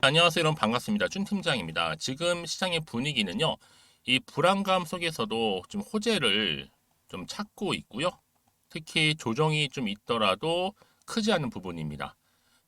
안녕하세요, 여러분. 반갑습니다. 준 팀장입니다. 지금 시장의 분위기는요, 이 불안감 속에서도 좀 호재를 좀 찾고 있고요. 특히 조정이 좀 있더라도 크지 않은 부분입니다.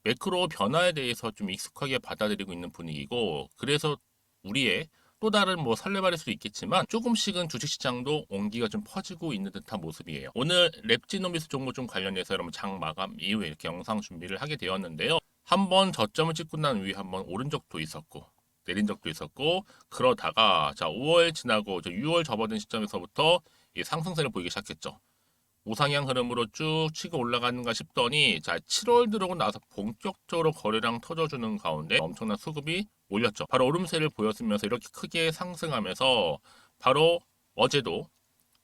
매크로 변화에 대해서 좀 익숙하게 받아들이고 있는 분위기고, 그래서 우리의 또 다른 설레발일 수도 있겠지만 조금씩은 주식시장도 온기가 좀 퍼지고 있는 듯한 모습이에요. 오늘 랩지노미스 종목 좀 관련해서 여러분 장 마감 이후에 이렇게 영상 준비를 하게 되었는데요. 한번 저점을 찍고 난 위에 한번 오른 적도 있었고 내린 적도 있었고, 그러다가 자 5월 지나고 6월 접어든 시점에서부터 이 상승세를 보이기 시작했죠. 우상향 흐름으로 쭉 치고 올라가는가 싶더니 자 7월 들어오고 나서 본격적으로 거래량 터져주는 가운데 엄청난 수급이 몰렸죠. 바로 오름세를 보였으면서 이렇게 크게 상승하면서 바로 어제도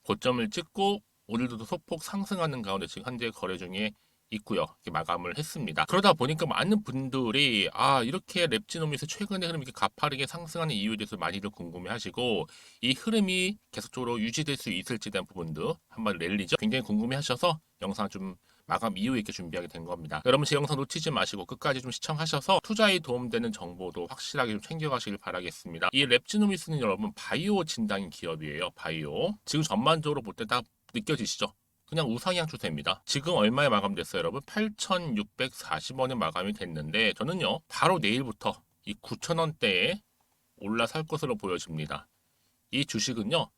고점을 찍고 오늘도 소폭 상승하는 가운데 지금 현재 거래 중에 있고요. 이렇게 마감을 했습니다. 그러다 보니까 많은 분들이 이렇게 랩지노미스 최근의 흐름이 이렇게 가파르게 상승하는 이유에 대해서 많이들 궁금해하시고, 이 흐름이 계속적으로 유지될 수 있을지에 대한 부분도 한번 랠리죠. 굉장히 궁금해하셔서 영상 좀 마감 이후에 이렇게 준비하게 된 겁니다. 여러분 제 영상 놓치지 마시고 끝까지 좀 시청하셔서 투자에 도움되는 정보도 확실하게 좀 챙겨가시길 바라겠습니다. 이 랩지노미스는 여러분 바이오 진단인 기업이에요. 바이오. 지금 전반적으로 볼 때 딱 느껴지시죠? 그냥 우상향 추세입니다. 지금 얼마에 마감됐어요, 여러분? 8,640원에 마감이 됐는데 저는요 바로 내일부터 이 9,000원대에 올라설 것으로 보여집니다. 이 주식은요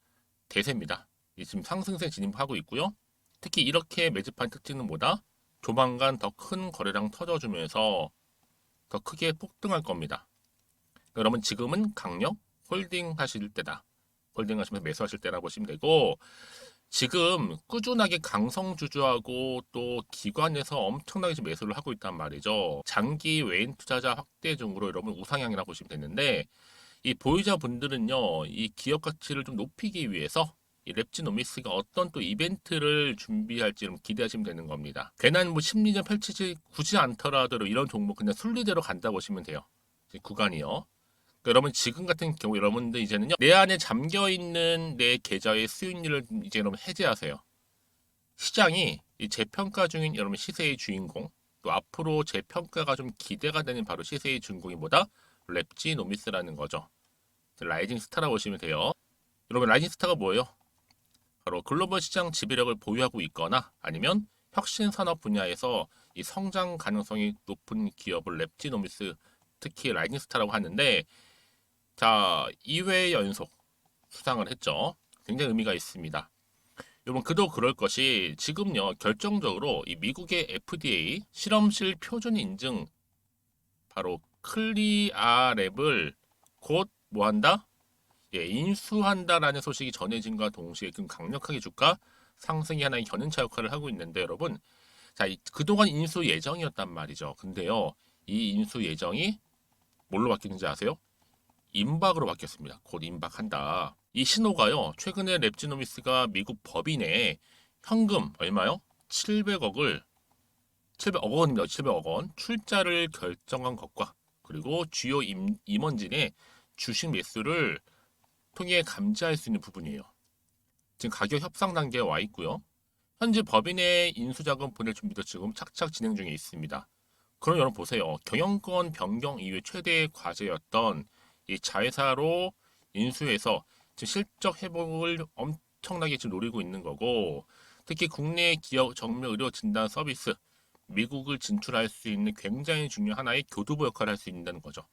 대세입니다. 지금 상승세 진입하고 있고요. 특히 이렇게 매집한 특징은 뭐다? 조만간 더 큰 거래량 터져주면서 더 크게 폭등할 겁니다. 여러분 지금은 강력 홀딩 하실 때다. 홀딩 하시면서 매수하실 때라 보시면 되고, 지금 꾸준하게 강성주주하고 또 기관에서 엄청나게 지금 매수를 하고 있단 말이죠. 장기 외인 투자자 확대 중으로 여러분 우상향이라고 보시면 되는데, 이 보유자분들은요, 이 기업 가치를 좀 높이기 위해서 이 랩지노미스가 어떤 또 이벤트를 준비할지 좀 기대하시면 되는 겁니다. 괜한 심리전 펼치지 굳이 않더라도 이런 종목 그냥 순리대로 간다 보시면 돼요. 구간이요. 여러분 지금 같은 경우 여러분들 이제는요 내 안에 잠겨 있는 내 계좌의 수익률을 이제 여러분 해제하세요. 시장이 이 재평가 중인 여러분 시세의 주인공, 또 앞으로 재평가가 좀 기대가 되는 바로 시세의 주인공이 뭐다? 랩지노미스라는 거죠. 라이징 스타라고 보시면 돼요. 여러분 라이징 스타가 뭐예요? 바로 글로벌 시장 지배력을 보유하고 있거나 아니면 혁신 산업 분야에서 이 성장 가능성이 높은 기업을 랩지노미스, 특히 라이징 스타라고 하는데, 자 2회 연속 수상을 했죠. 굉장히 의미가 있습니다. 여러분 그도 그럴 것이 지금요 결정적으로 이 미국의 FDA 실험실 표준 인증 바로 클리아랩을 곧 뭐한다? 예, 인수한다라는 소식이 전해진과 동시에 좀 강력하게 주가 상승이 하나의 견인차 역할을 하고 있는데, 여러분 자 그동안 인수 예정이었단 말이죠. 근데요 이 인수 예정이 뭘로 바뀌는지 아세요? 임박으로 바뀌었습니다. 곧 임박한다. 이 신호가요. 최근에 랩지노미스가 미국 법인에 현금 얼마요? 700억을 700억 원입니다. 700억 원 출자를 결정한 것과, 그리고 주요 임원진의 주식 매수를 통해 감지할 수 있는 부분이에요. 지금 가격 협상 단계에 와 있고요. 현재 법인의 인수자금 보낼 준비도 지금 착착 진행 중에 있습니다. 그럼 여러분 보세요. 경영권 변경 이후에 최대의 과제였던 이 자회사로 인수해서 지금 실적 회복을 엄청나게 지금 노리고 있는 거고, 특히 국내 기업 정밀 의료 진단 서비스 미국을 진출할 수 있는 굉장히 중요한 하나의 교두보 역할을 할 수 있다는 거죠.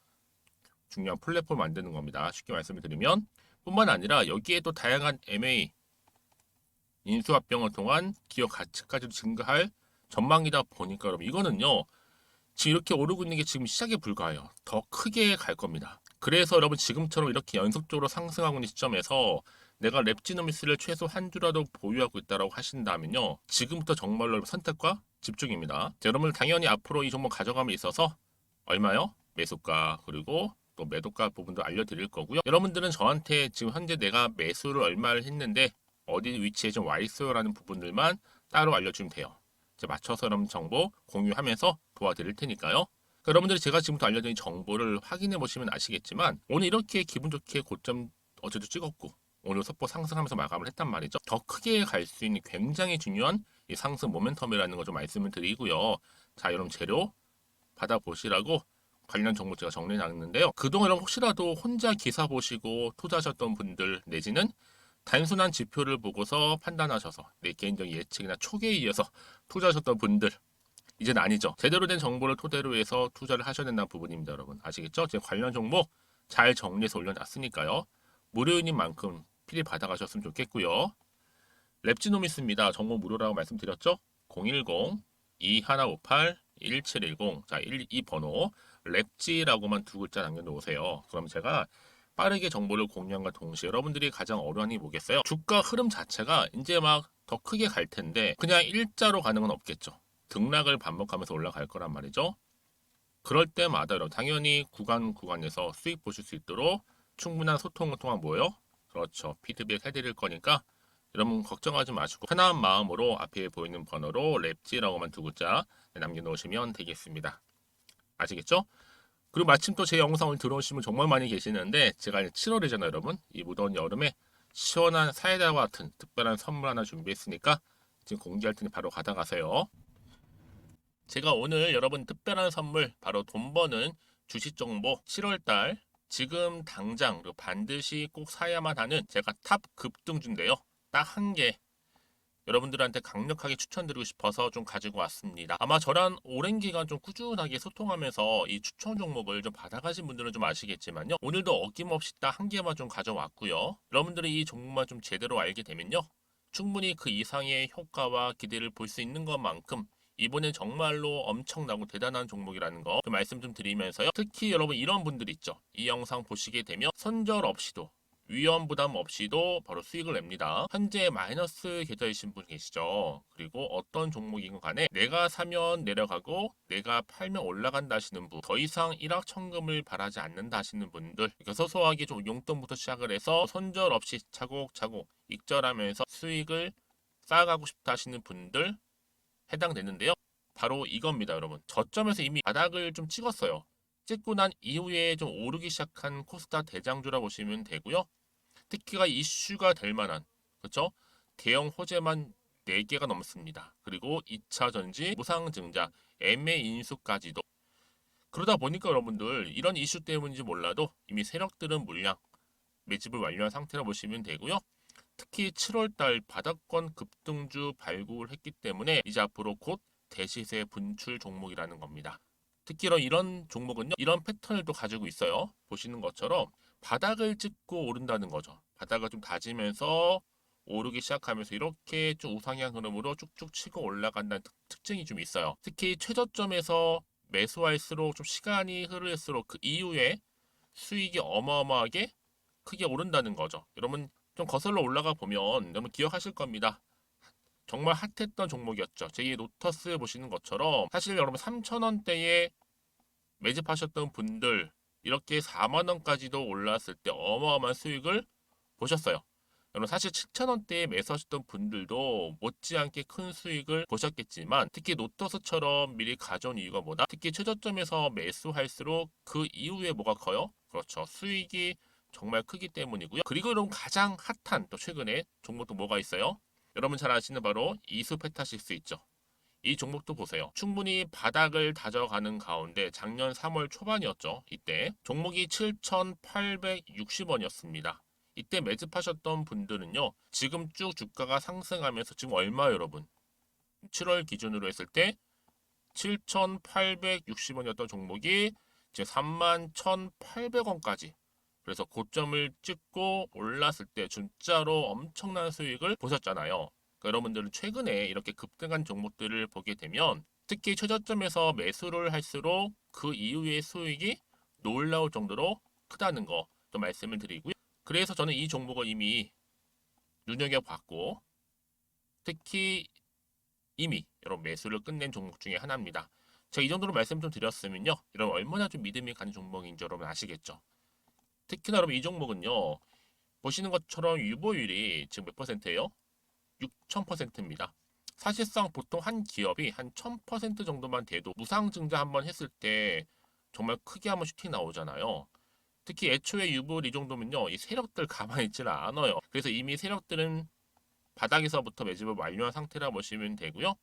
중요한 플랫폼을 만드는 겁니다. 쉽게 말씀을 드리면, 뿐만 아니라 여기에 또 다양한 M&A 인수합병을 통한 기업 가치까지도 증가할 전망이다 보니까 여러분 이거는요 지금 이렇게 오르고 있는 게 지금 시작에 불과해요. 더 크게 갈 겁니다. 그래서 여러분 지금처럼 이렇게 연속적으로 상승하고 있는 시점에서 내가 랩지노미스를 최소 한 주라도 보유하고 있다고 하신다면요, 지금부터 정말로 선택과 집중입니다. 자, 여러분 당연히 앞으로 이 종목 가져감에 있어서 얼마요? 매수가 그리고 또 매도가 부분도 알려드릴 거고요. 여러분들은 저한테 지금 현재 내가 매수를 얼마를 했는데 어디 위치에 좀 와 있어요라는 부분들만 따로 알려주면 돼요. 맞춰서 여러분 정보 공유하면서 도와드릴 테니까요. 여러분들이 제가 지금부터 알려드린 정보를 확인해 보시면 아시겠지만, 오늘 이렇게 기분 좋게 고점 어제도 찍었고 오늘 속보 상승하면서 마감을 했단 말이죠. 더 크게 갈 수 있는 굉장히 중요한 이 상승 모멘텀이라는 거 좀 말씀을 드리고요. 자 여러분 재료 받아보시라고 관련 정보 제가 정리해 놨는데요. 그동안 여러분 혹시라도 혼자 기사 보시고 투자하셨던 분들 내지는 단순한 지표를 보고서 판단하셔서 내 개인적인 예측이나 촉에 의해서 투자하셨던 분들 이제는 아니죠. 제대로 된 정보를 토대로 해서 투자를 하셔야 된다는 부분입니다. 여러분 아시겠죠? 제 관련 정보 잘 정리해서 올려놨으니까요. 무료인 만큼 필히 받아가셨으면 좋겠고요. 랩지노미스입니다. 정보 무료라고 말씀드렸죠? 010-2158-1710 자, 이 번호 랩지라고만 두 글자 남겨놓으세요. 그럼 제가 빠르게 정보를 공유함과 동시에 여러분들이 가장 어려운 게 뭐겠어요? 주가 흐름 자체가 이제 막 더 크게 갈 텐데 그냥 일자로 가는 건 없겠죠. 등락을 반복하면서 올라갈 거란 말이죠. 그럴 때마다 여러분 당연히 구간에서 수익 보실 수 있도록 충분한 소통을 통한 뭐예요? 그렇죠. 피드백 해드릴 거니까 여러분 걱정하지 마시고 편한 마음으로 앞에 보이는 번호로 랩지라고만 두 글자 남겨놓으시면 되겠습니다. 아시겠죠? 그리고 마침 또 제 영상을 들어오시는 분 정말 많이 계시는데 제가 7월이잖아요 여러분. 이 무더운 여름에 시원한 사이다와 같은 특별한 선물 하나 준비했으니까 지금 공개할 테니 바로 받아가세요. 제가 오늘 여러분 특별한 선물 바로 돈 버는 주식 정보 7월달 지금 당장 반드시 꼭 사야만 하는 제가 탑 급등주인데요. 딱 한 개 여러분들한테 강력하게 추천드리고 싶어서 좀 가지고 왔습니다. 아마 저랑 오랜 기간 좀 꾸준하게 소통하면서 이 추천 종목을 좀 받아가신 분들은 좀 아시겠지만요. 오늘도 어김없이 딱 한 개만 좀 가져왔고요. 여러분들이 이 종목만 좀 제대로 알게 되면요. 충분히 그 이상의 효과와 기대를 볼 수 있는 것만큼 이번엔 정말로 엄청나고 대단한 종목이라는 거 좀 말씀 좀 드리면서요. 특히 여러분 이런 분들 있죠. 이 영상 보시게 되면 손절 없이도 위험 부담 없이도 바로 수익을 냅니다. 현재 마이너스 계좌이신 분 계시죠? 그리고 어떤 종목이건 간에 내가 사면 내려가고 내가 팔면 올라간다 하시는 분, 더 이상 일확천금을 바라지 않는다 하시는 분들, 이렇게 소소하게 좀 용돈부터 시작을 해서 손절 없이 차곡차곡 익절하면서 수익을 쌓아가고 싶다 하시는 분들 해당되는데요. 바로 이겁니다, 여러분. 저점에서 이미 바닥을 좀 찍었어요. 찍고 난 이후에 좀 오르기 시작한 코스닥 대장주라 보시면 되고요. 특히가 이슈가 될 만한 그렇죠? 대형 호재만 4개가 넘습니다. 그리고 2차 전지, 무상증자, 애매 인수까지도 그러다 보니까 여러분들 이런 이슈 때문인지 몰라도 이미 세력들은 물량 매집을 완료한 상태라 보시면 되고요. 특히 7월달 바닥권 급등주 발굴을 했기 때문에 이제 앞으로 곧 대시세 분출 종목이라는 겁니다. 특히 이런 종목은요. 이런 패턴을 또 가지고 있어요. 보시는 것처럼 바닥을 찍고 오른다는 거죠. 바닥을 좀 다지면서 오르기 시작하면서 이렇게 좀 우상향 흐름으로 쭉쭉 치고 올라간다는 특징이 좀 있어요. 특히 최저점에서 매수할수록 좀 시간이 흐를수록 그 이후에 수익이 어마어마하게 크게 오른다는 거죠. 여러분 좀 거슬러 올라가 보면 여러분 기억하실 겁니다. 정말 핫했던 종목이었죠. 제2 로터스 보시는 것처럼 사실 여러분 3,000원대에 매집하셨던 분들 이렇게 4만 원까지도 올랐을 때 어마어마한 수익을 보셨어요. 여러분 사실 7,000원대에 매수하셨던 분들도 못지않게 큰 수익을 보셨겠지만 특히 노터스처럼 미리 가져온 이유가 뭐다? 특히 최저점에서 매수할수록 그 이후에 뭐가 커요? 그렇죠. 수익이 정말 크기 때문이고요. 그리고 여러분 가장 핫한 또 최근에 종목도 뭐가 있어요? 여러분 잘 아시는 바로 이수페타식스 있죠. 이 종목도 보세요. 충분히 바닥을 다져가는 가운데 작년 3월 초반이었죠. 이때 종목이 7,860원이었습니다. 이때 매집하셨던 분들은요. 지금 쭉 주가가 상승하면서 지금 얼마 여러분? 7월 기준으로 했을 때 7,860원이었던 종목이 이제 31,800원까지 그래서 고점을 찍고 올랐을 때 진짜로 엄청난 수익을 보셨잖아요. 그러니까 여러분들은 최근에 이렇게 급등한 종목들을 보게 되면 특히 최저점에서 매수를 할수록 그 이후의 수익이 놀라울 정도로 크다는 거 또 말씀을 드리고요. 그래서 저는 이 종목을 이미 눈여겨봤고 특히 이미 여러분 매수를 끝낸 종목 중에 하나입니다. 제가 이 정도로 말씀 좀 드렸으면요. 여러분 얼마나 좀 믿음이 가는 종목인지 여러분 아시겠죠? 특히나 여러분 이 종목은요. 보시는 것처럼 유보율이 지금 몇 퍼센트예요? 6,000%입니다. 사실상 보통 한 기업이 한 1,000% 정도만 돼도 무상증자 한번 했을 때 정말 크게 한번 슈팅 나오잖아요. 특히 애초에 유보율 이 정도면요. 이 세력들 가만히 있지는 않아요. 그래서 이미 세력들은 바닥에서부터 매집을 완료한 상태라 보시면 되고요.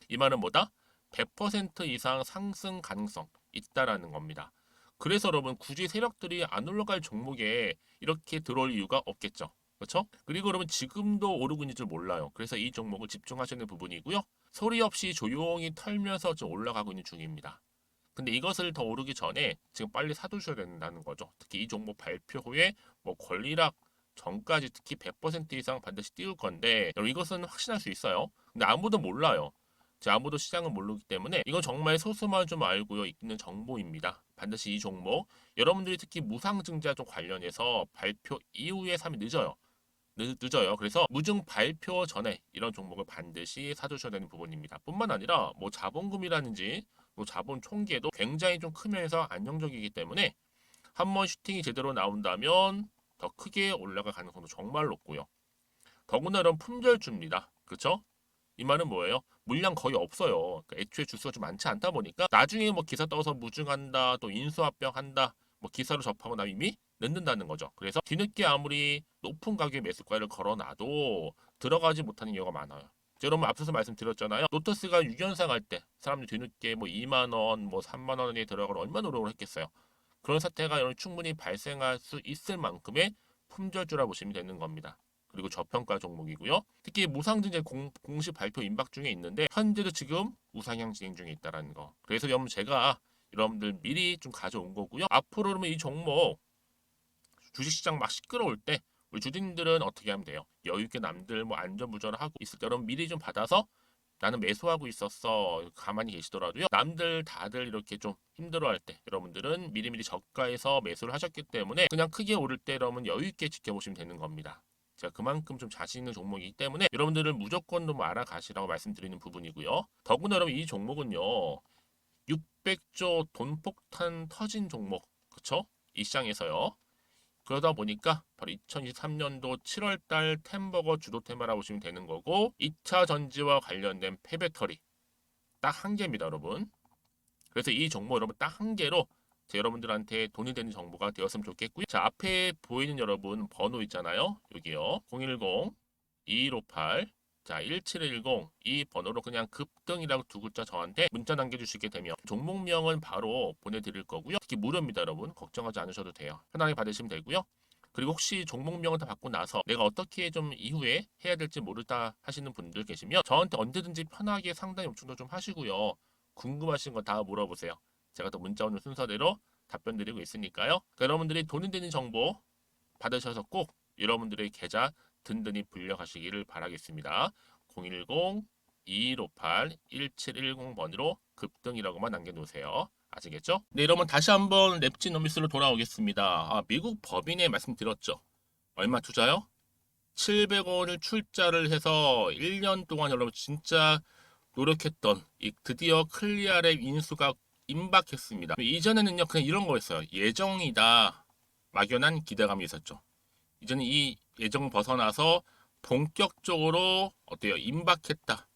이 말은 뭐다? 100% 이상 상승 가능성 있다라는 겁니다. 그래서 여러분 굳이 세력들이 안 올라갈 종목에 이렇게 들어올 이유가 없겠죠. 그렇죠? 그리고 여러분 지금도 오르고 있는 줄 몰라요. 그래서 이 종목을 집중하셔야 되는 부분이고요. 소리 없이 조용히 털면서 좀 올라가고 있는 중입니다. 근데 이것을 더 오르기 전에 지금 빨리 사두셔야 된다는 거죠. 특히 이 종목 발표 후에 뭐 권리락 전까지 특히 100% 이상 반드시 띄울 건데 여러분 이것은 확신할 수 있어요. 근데 아무도 몰라요. 아무도 시장을 모르기 때문에 이건 정말 소수만 좀 알고 있는 정보입니다. 반드시 이 종목 여러분들이 특히 무상증자 좀 관련해서 발표 이후에 사면 늦어요. 늦어요. 그래서 무증 발표 전에 이런 종목을 반드시 사두셔야 되는 부분입니다. 뿐만 아니라 뭐 자본금이라든지 뭐 자본 총계도 굉장히 좀 크면서 안정적이기 때문에 한번 슈팅이 제대로 나온다면 더 크게 올라갈 가능성도 정말 높고요. 더구나 이런 품절주입니다. 그렇죠? 이 말은 뭐예요? 물량 거의 없어요. 그러니까 애초에 주수가 좀 많지 않다 보니까 나중에 뭐 기사 떠서 무증한다, 또 인수합병한다, 뭐 기사로 접하고 나면 이미 늦는다는 거죠. 그래서 뒤늦게 아무리 높은 가격의 매수가를 걸어놔도 들어가지 못하는 경우가 많아요. 여러분 앞서서 말씀드렸잖아요. 로터스가 6연상 할 때 사람들이 뒤늦게 뭐 2만 원, 뭐 3만 원에 들어가면 얼마나 노력을 했겠어요. 그런 사태가 충분히 발생할 수 있을 만큼의 품절주라 보시면 되는 겁니다. 그리고 저평가 종목이고요. 특히 무상증자 공식 발표 임박 중에 있는데 현재도 지금 우상향 진행 중에 있다는 거. 그래서 여러분 제가 여러분들 미리 좀 가져온 거고요. 앞으로 그러면 이 종목 주식시장 막 시끄러울 때 우리 주주님들은 어떻게 하면 돼요? 여유 있게 남들 뭐 안전부전을 하고 있을 때 여러분 미리 좀 받아서 나는 매수하고 있었어. 가만히 계시더라도요. 남들 다들 이렇게 좀 힘들어할 때 여러분들은 미리미리 저가에서 매수를 하셨기 때문에 그냥 크게 오를 때 여러분 여유 있게 지켜보시면 되는 겁니다. 제가 그만큼 좀 자신 있는 종목이기 때문에 여러분들은 무조건 좀 알아가시라고 말씀드리는 부분이고요. 더구나 여러분 이 종목은요. 600조 돈폭탄 터진 종목. 그쵸? 이 시장에서요. 그러다 보니까 바로 2023년도 7월달 템버거 주도 테마라고 보시면 되는 거고 2차 전지와 관련된 폐배터리 딱 한 개입니다, 여러분. 그래서 이 정보 여러분 딱 한 개로 여러분들한테 돈이 되는 정보가 되었으면 좋겠고요. 자, 앞에 보이는 여러분 번호 있잖아요. 여기요. 010-2158 자, 1710 이 번호로 그냥 급등이라고 두 글자 저한테 문자 남겨주시게 되면 종목명은 바로 보내드릴 거고요. 특히 무료입니다, 여러분. 걱정하지 않으셔도 돼요. 편하게 받으시면 되고요. 그리고 혹시 종목명을 다 받고 나서 내가 어떻게 좀 이후에 해야 될지 모르다 하시는 분들 계시면 저한테 언제든지 편하게 상담 요청도 좀 하시고요. 궁금하신 거 다 물어보세요. 제가 또 문자 오는 순서대로 답변 드리고 있으니까요. 그러니까 여러분들이 돈이 되는 정보 받으셔서 꼭 여러분들의 계좌 든든히 불려가시기를 바라겠습니다. 010-2158-1710번으로 급등이라고만 남겨놓으세요. 아시겠죠? 네, 여러분 다시 한번 랩지노미스로 돌아오겠습니다. 미국 법인에 말씀드렸죠. 얼마 투자요? 700원을 출자를 해서 1년 동안 여러분 진짜 노력했던 드디어 클리어랩 인수가 임박했습니다. 이전에는요 그냥 이런 거였어요. 예정이다. 막연한 기대감이 있었죠. 이제는 이 예정 벗어나서 본격적으로 어때요? 임박했다.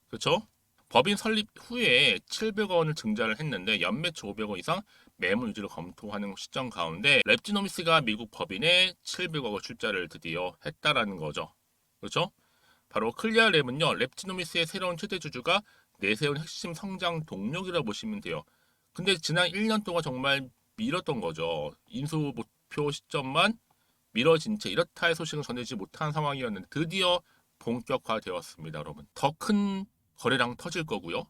그렇죠? 법인 설립 후에 700원을 증자를 했는데 연매출 500원 이상 매물 유지를 검토하는 시점 가운데 랩지노미스가 미국 법인에 700억을 출자를 드디어 했다라는 거죠. 그렇죠? 바로 클리어랩은요. 랩지노미스의 새로운 최대 주주가 내세운 핵심 성장 동력이라고 보시면 돼요. 근데 지난 1년 동안 정말 미뤘던 거죠. 인수 목표 시점만 미뤄진 채 이렇다 할 소식은 전해지지 못한 상황이었는데 드디어 본격화되었습니다, 여러분. 더 큰 거래량 터질 거고요.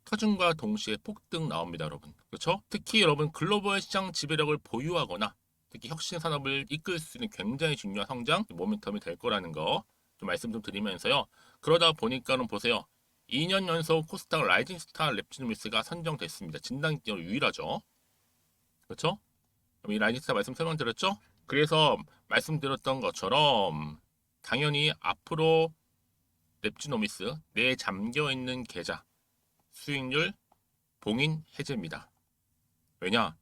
터짐과 동시에 폭등 나옵니다, 여러분. 그렇죠? 특히 여러분 글로벌 시장 지배력을 보유하거나 특히 혁신 산업을 이끌 수 있는 굉장히 중요한 성장 모멘텀이 될 거라는 거 좀 말씀 좀 드리면서요. 그러다 보니까는 보세요. 2년 연속 코스닥 라이징 스타 랩지노미스가 선정됐습니다. 진단기로 유일하죠. 그렇죠? 이 라이징 스타 말씀 설명드렸죠? 그래서 말씀드렸던 것처럼 당연히 앞으로 랩지노미스 내에 잠겨있는 계좌 수익률 봉인 해제입니다. 왜냐?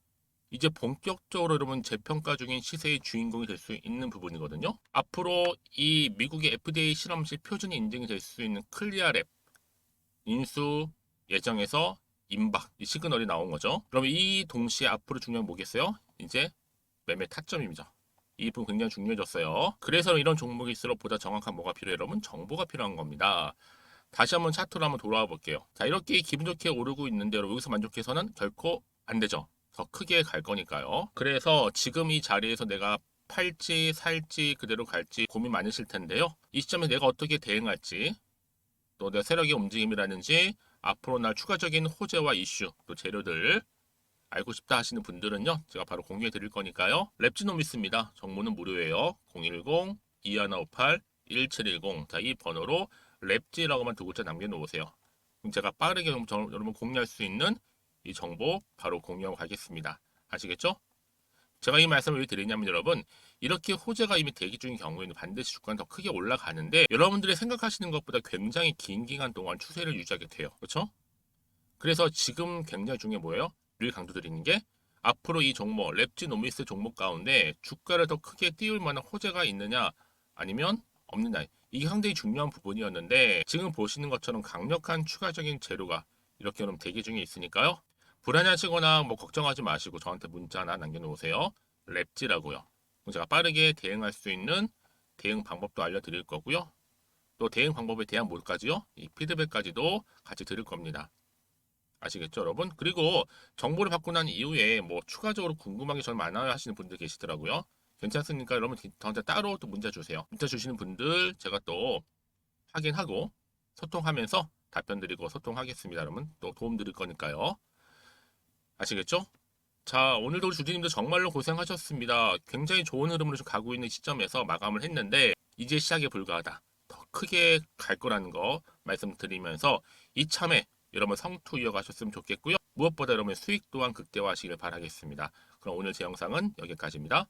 이제 본격적으로 여러분 재평가 중인 시세의 주인공이 될 수 있는 부분이거든요. 앞으로 이 미국의 FDA 실험실 표준이 인증이 될 수 있는 클리어랩 인수 예정에서 임박 이 시그널이 나온 거죠. 그럼 이 동시에 앞으로 중요한 뭐겠어요? 이제 매매 타점입니다. 이 부분 굉장히 중요해졌어요. 그래서 이런 종목일수록 보다 정확한 뭐가 필요해요? 여러분 정보가 필요한 겁니다. 다시 한번 차트로 한번 돌아와 볼게요. 자, 이렇게 기분 좋게 오르고 있는데 여러분 여기서 만족해서는 결코 안 되죠. 더 크게 갈 거니까요. 그래서 지금 이 자리에서 내가 팔지 살지 그대로 갈지 고민 많으실 텐데요. 이 시점에 내가 어떻게 대응할지, 또 내 세력의 움직임이라든지 앞으로 날 추가적인 호재와 이슈, 또 재료들 알고 싶다 하시는 분들은요, 제가 바로 공유해 드릴 거니까요. 랩지노미스입니다. 정보는 무료예요. 010-2158-1710. 자, 이 번호로 랩지라고만 두 글자 남겨놓으세요. 그럼 제가 빠르게 여러분 공유할 수 있는 이 정보 바로 공유하고 가겠습니다. 아시겠죠? 제가 이 말씀을 왜 드리냐면 여러분, 이렇게 호재가 이미 대기 중인 경우에는 반드시 주가는 더 크게 올라가는데 여러분들이 생각하시는 것보다 굉장히 긴 기간 동안 추세를 유지하게 돼요. 그렇죠? 그래서 지금 굉장히 중요해 뭐예요? 늘 강조드리는 게 앞으로 이 종목, 랩지노미스 종목 가운데 주가를 더 크게 띄울 만한 호재가 있느냐 아니면 없느냐, 이게 상당히 중요한 부분이었는데 지금 보시는 것처럼 강력한 추가적인 재료가 이렇게 그럼 대기 중에 있으니까요. 불안해하시거나 뭐 걱정하지 마시고 저한테 문자 하나 남겨놓으세요. 랩지라고요. 그럼 제가 빠르게 대응할 수 있는 대응 방법도 알려드릴 거고요. 또 대응 방법에 대한 뭘까지요? 이 피드백까지도 같이 드릴 겁니다. 아시겠죠, 여러분? 그리고 정보를 받고 난 이후에 뭐 추가적으로 궁금한 게 저는 많아요 하시는 분들 계시더라고요. 괜찮습니까? 여러분 저한테 따로 또 문자 주세요. 문자 주시는 분들 제가 또 확인하고 소통하면서 답변 드리고 소통하겠습니다. 여러분 또 도움 드릴 거니까요. 아시겠죠? 자, 오늘도 우리 주주님들 정말로 고생하셨습니다. 굉장히 좋은 흐름으로 좀 가고 있는 시점에서 마감을 했는데 이제 시작에 불과하다. 더 크게 갈 거라는 거 말씀드리면서 이참에 여러분 성투 이어가셨으면 좋겠고요. 무엇보다 여러분 수익 또한 극대화하시길 바라겠습니다. 그럼 오늘 제 영상은 여기까지입니다.